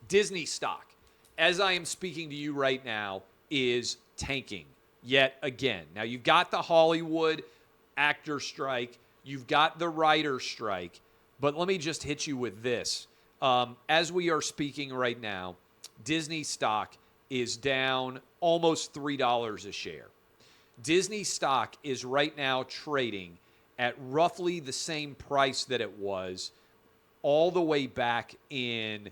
Disney stock, as I am speaking to you right now, is tanking yet again. Now, you've got the Hollywood actor strike. You've got the writer strike. But let me just hit you with this. As we are speaking right now, Disney stock is down almost $3 a share. Disney stock is right now trading at roughly the same price that it was all the way back in,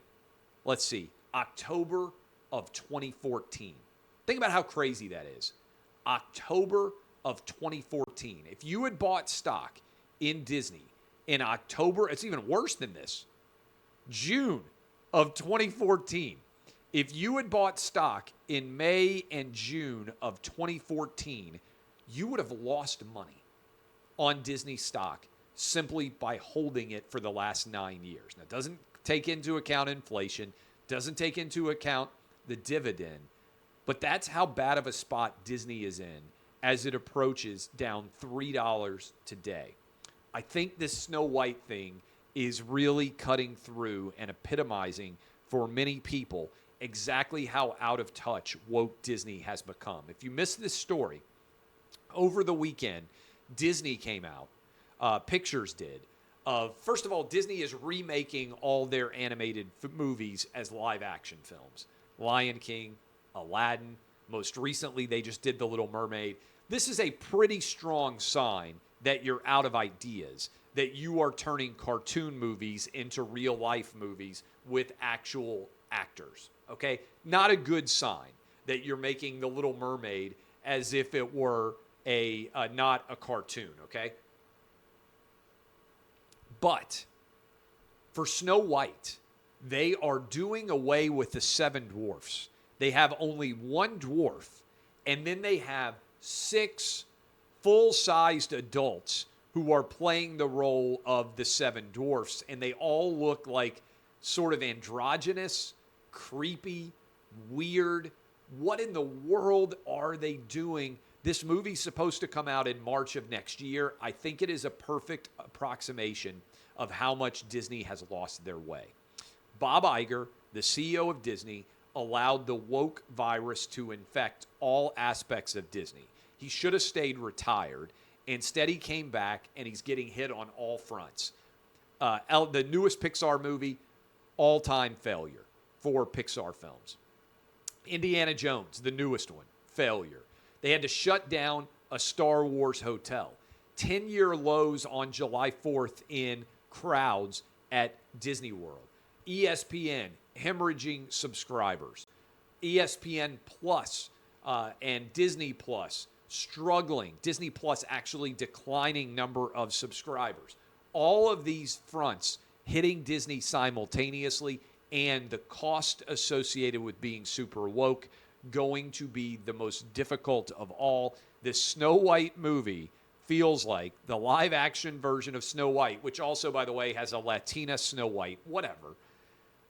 let's see, October of 2014. Think about how crazy that is. October of 2014. If you had bought stock in Disney in October, it's even worse than this, June of 2014. If you had bought stock in May and June of 2014, you would have lost money on Disney stock simply by holding it for the last 9 years. Now, it doesn't take into account inflation, doesn't take into account the dividend, but that's how bad of a spot Disney is in as it approaches down $3 today. I think this Snow White thing is really cutting through and epitomizing for many people exactly how out of touch woke Disney has become. If you missed this story, over the weekend, Disney came out, Pictures did, first of all, Disney is remaking all their animated movies as live action films. Lion King, Aladdin, most recently they just did The Little Mermaid. This is a pretty strong sign that you're out of ideas, that you are turning cartoon movies into real life movies with actual actors, okay? Not a good sign that you're making The Little Mermaid as if it were not a cartoon, okay? But for Snow White, they are doing away with the 7 dwarfs. They have only 1 dwarf, and then they have 6 full-sized adults who are playing the role of the 7 dwarfs, and they all look like sort of androgynous, creepy, weird. What in the world are they doing? This movie's supposed to come out in March of next year. I think it is a perfect approximation of how much Disney has lost their way. Bob Iger, the CEO of Disney, allowed the woke virus to infect all aspects of Disney. He should have stayed retired. Instead, he came back, and he's getting hit on all fronts. The newest Pixar movie, all-time failure for Pixar films. Indiana Jones, the newest one, failure. They had to shut down a Star Wars hotel. 10-year lows on July 4th in crowds at Disney World. ESPN, hemorrhaging subscribers. ESPN Plus and Disney Plus struggling. Disney Plus actually declining number of subscribers. All of these fronts hitting Disney simultaneously, and the cost associated with being super woke going to be the most difficult of all. This Snow White movie feels like the live-action version of Snow White, which also, by the way, has a Latina Snow White, whatever.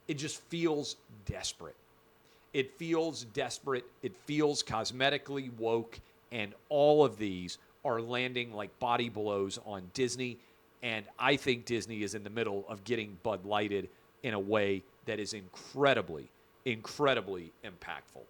It just feels desperate. It feels desperate. It feels cosmetically woke, and all of these are landing like body blows on Disney, and I think Disney is in the middle of getting Bud Lighted in a way that is incredibly, incredibly impactful.